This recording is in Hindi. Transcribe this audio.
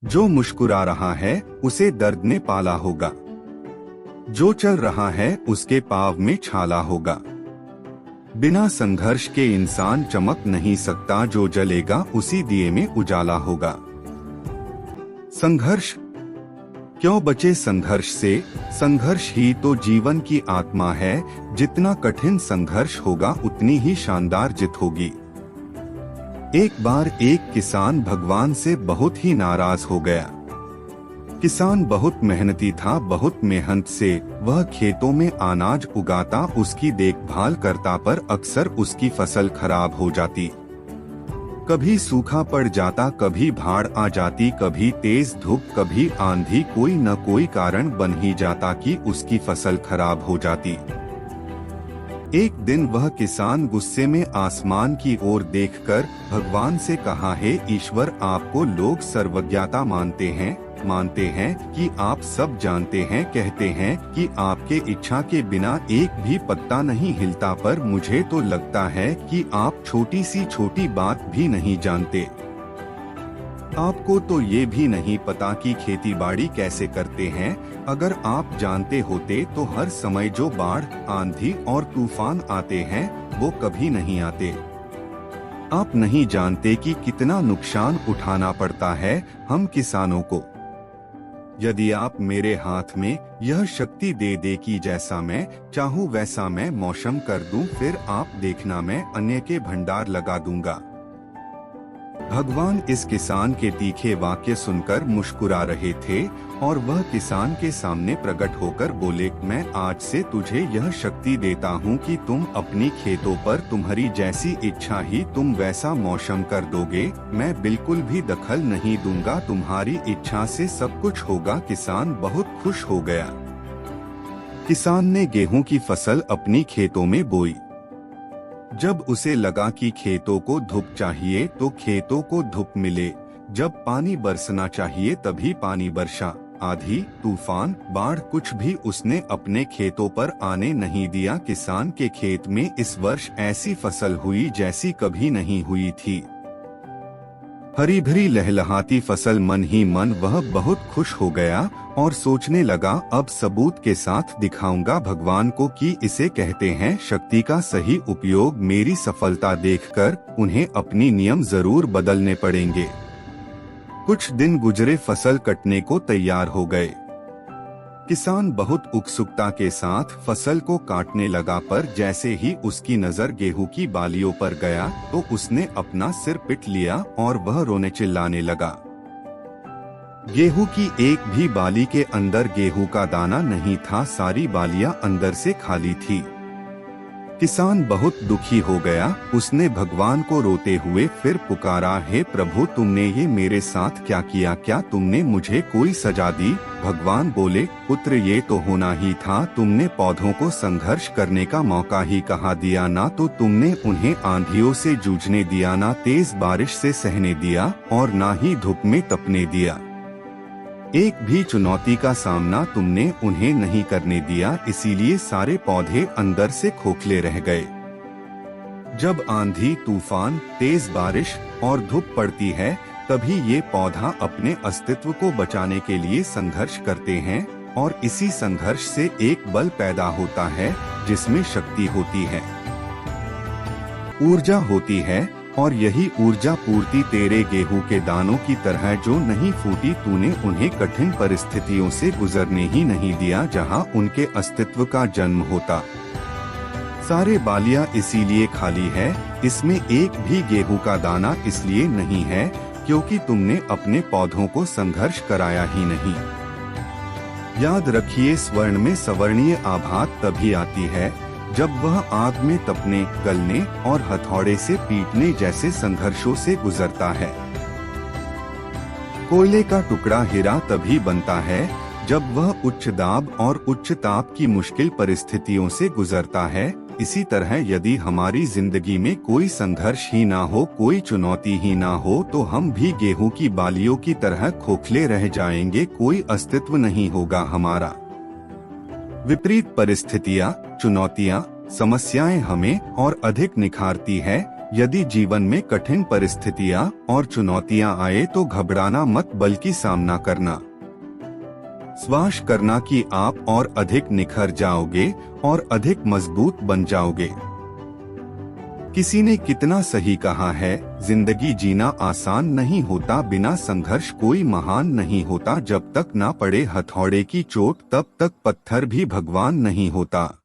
जो मुस्कुरा रहा है उसे दर्द ने पाला होगा, जो चल रहा है उसके पाँव में छाला होगा। बिना संघर्ष के इंसान चमक नहीं सकता, जो जलेगा उसी दिए में उजाला होगा। संघर्ष क्यों बचे संघर्ष से, संघर्ष ही तो जीवन की आत्मा है। जितना कठिन संघर्ष होगा उतनी ही शानदार जीत होगी। एक बार एक किसान भगवान से बहुत ही नाराज हो गया। किसान बहुत मेहनती था, बहुत मेहनत से वह खेतों में अनाज उगाता, उसकी देखभाल करता, पर अक्सर उसकी फसल खराब हो जाती। कभी सूखा पड़ जाता, कभी बाढ़ आ जाती, कभी तेज धूप, कभी आंधी, कोई न कोई कारण बन ही जाता कि उसकी फसल खराब हो जाती। एक दिन वह किसान गुस्से में आसमान की ओर देखकर भगवान से कहा, हे ईश्वर, आपको लोग सर्वज्ञता मानते हैं कि आप सब जानते हैं, कहते हैं कि आपके इच्छा के बिना एक भी पत्ता नहीं हिलता, पर मुझे तो लगता है कि आप छोटी सी छोटी बात भी नहीं जानते। आपको तो ये भी नहीं पता कि खेती बाड़ी कैसे करते हैं। अगर आप जानते होते तो हर समय जो बाढ़, आंधी और तूफान आते हैं वो कभी नहीं आते। आप नहीं जानते कि कितना नुकसान उठाना पड़ता है हम किसानों को। यदि आप मेरे हाथ में यह शक्ति दे दे कि जैसा मैं चाहूँ वैसा मैं मौसम कर दूं, फिर आप देखना मैं अन्न के भंडार लगा दूंगा। भगवान इस किसान के तीखे वाक्य सुनकर मुस्कुरा रहे थे और वह किसान के सामने प्रकट होकर बोले, मैं आज से तुझे यह शक्ति देता हूँ कि तुम अपनी खेतों पर तुम्हारी जैसी इच्छा ही तुम वैसा मौसम कर दोगे। मैं बिल्कुल भी दखल नहीं दूंगा, तुम्हारी इच्छा से सब कुछ होगा। किसान बहुत खुश हो गया। किसान ने गेहूं की फसल अपनी खेतों में बोई। जब उसे लगा कि खेतों को धूप चाहिए तो खेतों को धूप मिले, जब पानी बरसना चाहिए तभी पानी बरसा। आंधी, तूफान, बाढ़ कुछ भी उसने अपने खेतों पर आने नहीं दिया। किसान के खेत में इस वर्ष ऐसी फसल हुई जैसी कभी नहीं हुई थी। हरी भरी लहलहाती फसल, मन ही मन वह बहुत खुश हो गया और सोचने लगा, अब सबूत के साथ दिखाऊंगा भगवान को कि इसे कहते हैं शक्ति का सही उपयोग। मेरी सफलता देखकर उन्हें अपनी नियम जरूर बदलने पड़ेंगे। कुछ दिन गुजरे, फसल कटने को तैयार हो गए। किसान बहुत उत्सुकता के साथ फसल को काटने लगा, पर जैसे ही उसकी नजर गेहूं की बालियों पर गया तो उसने अपना सिर पीट लिया और वह रोने चिल्लाने लगा। गेहूं की एक भी बाली के अंदर गेहूं का दाना नहीं था, सारी बालियां अंदर से खाली थी। किसान बहुत दुखी हो गया। उसने भगवान को रोते हुए फिर पुकारा, हे प्रभु, तुमने ये मेरे साथ क्या किया? क्या तुमने मुझे कोई सजा दी? भगवान बोले, पुत्र, ये तो होना ही था। तुमने पौधों को संघर्ष करने का मौका ही कहाँ दिया? ना तो तुमने उन्हें आंधियों से जूझने दिया, ना तेज बारिश से सहने दिया और ना ही धूप में तपने दिया। एक भी चुनौती का सामना तुमने उन्हें नहीं करने दिया, इसीलिए सारे पौधे अंदर से खोखले रह गए। जब आंधी, तूफान, तेज बारिश और धूप पड़ती है तभी ये पौधा अपने अस्तित्व को बचाने के लिए संघर्ष करते हैं और इसी संघर्ष से एक बल पैदा होता है जिसमें शक्ति होती है, ऊर्जा होती है। और यही ऊर्जा पूर्ति तेरे गेहूं के दानों की तरह जो नहीं फूटी, तूने उन्हें कठिन परिस्थितियों से गुजरने ही नहीं दिया जहां उनके अस्तित्व का जन्म होता। सारे बालियां इसीलिए खाली है, इसमें एक भी गेहूं का दाना इसलिए नहीं है क्योंकि तुमने अपने पौधों को संघर्ष कराया ही नहीं। याद रखिए, स्वर्ण में सवर्णीय आभा तभी आती है जब वह आग में तपने, गलने और हथौड़े से पीटने जैसे संघर्षों से गुजरता है। कोयले का टुकड़ा हीरा तभी बनता है जब वह उच्च दाब और उच्च ताप की मुश्किल परिस्थितियों से गुजरता है। इसी तरह यदि हमारी जिंदगी में कोई संघर्ष ही ना हो, कोई चुनौती ही ना हो, तो हम भी गेहूं की बालियों की तरह खोखले रह जाएंगे, कोई अस्तित्व नहीं होगा हमारा। विपरीत परिस्थितियाँ, चुनौतियाँ, समस्याएं हमें और अधिक निखारती है। यदि जीवन में कठिन परिस्थितियां और चुनौतियां आए तो घबराना मत, बल्कि सामना करना। विश्वास करना कि आप और अधिक निखर जाओगे और अधिक मजबूत बन जाओगे। किसी ने कितना सही कहा है, जिंदगी जीना आसान नहीं होता, बिना संघर्ष कोई महान नहीं होता। जब तक ना पड़े हथौड़े की चोट तब तक पत्थर भी भगवान नहीं होता।